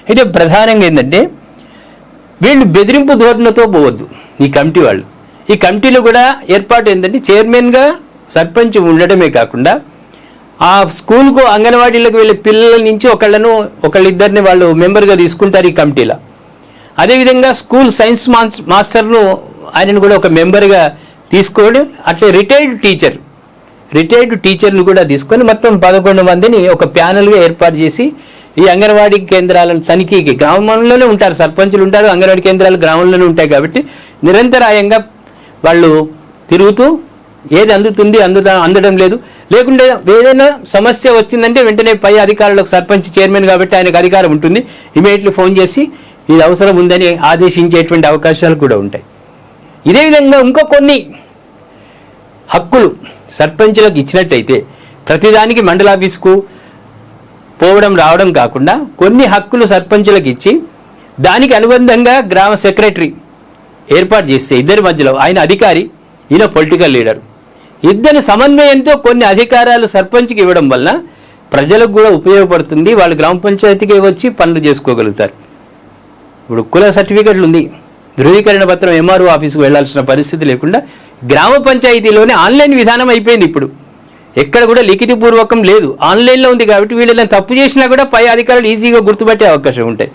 అయితే ప్రధానంగా ఏంటంటే వీళ్ళు బెదిరింపు ధోరణితో పోవద్దు. ఈ కమిటీ వాళ్ళు, ఈ కమిటీలో కూడా ఏర్పాటు ఏంటంటే చైర్మన్గా సర్పంచ్ ఉండటమే కాకుండా ఆ స్కూల్కు అంగన్వాడీలకు వెళ్ళే పిల్లల నుంచి ఒకళ్ళిద్దరిని వాళ్ళు మెంబర్గా తీసుకుంటారు ఈ కమిటీలో. అదేవిధంగా స్కూల్ సైన్స్ మాస్టర్ను ఆయనను కూడా ఒక మెంబర్గా తీసుకోవడం, అట్లే రిటైర్డ్ టీచర్ను కూడా తీసుకొని మొత్తం 11 మందిని ఒక ప్యానెల్గా ఏర్పాటు చేసి ఈ అంగన్వాడీ కేంద్రాలను తనిఖీకి, గ్రామంలోనే ఉంటారు, సర్పంచులు ఉంటారు, అంగన్వాడీ కేంద్రాలు గ్రామంలోనే ఉంటాయి కాబట్టి నిరంతరాయంగా వాళ్ళు తిరుగుతూ ఏది అందుతుంది అందడం లేదు, లేకుంటే ఏదైనా సమస్య వచ్చిందంటే వెంటనే పై అధికారులకు, సర్పంచ్ చైర్మన్ కాబట్టి ఆయనకు అధికారం ఉంటుంది, ఇమీడియట్లీ ఫోన్ చేసి ఇది అవసరం ఉందని ఆదేశించేటువంటి అవకాశాలు కూడా ఉంటాయి. ఇదే విధంగా ఇంకో కొన్ని హక్కులు సర్పంచులకు ఇచ్చినట్టయితే ప్రతిదానికి మండలాఫీస్కు పోవడం రావడం కాకుండా కొన్ని హక్కులు సర్పంచులకు ఇచ్చి దానికి అనుబంధంగా గ్రామ సెక్రటరీ ఏర్పాటు చేస్తే ఇద్దరి మధ్యలో, ఆయన అధికారి, ఈయన పొలిటికల్ లీడర్, ఇద్దరి సమన్వయంతో కొన్ని అధికారాలు సర్పంచ్కి ఇవ్వడం వలన ప్రజలకు కూడా ఉపయోగపడుతుంది. వాళ్ళు గ్రామ పంచాయతీకి వచ్చి పనులు చేసుకోగలుగుతారు. ఇప్పుడు కుల సర్టిఫికెట్లు ఉంది, ధృవీకరణ పత్రం ఎంఆర్ఓ ఆఫీస్కి వెళ్లాల్సిన పరిస్థితి లేకుండా గ్రామ పంచాయతీలోనే ఆన్లైన్ విధానం అయిపోయింది. ఇప్పుడు ఎక్కడ కూడా లిఖితపూర్వకం లేదు, ఆన్లైన్లో ఉంది కాబట్టి వీళ్ళని తప్పు చేసినా కూడా పై అధికారులు ఈజీగా గుర్తుపట్టే అవకాశం ఉంటాయి.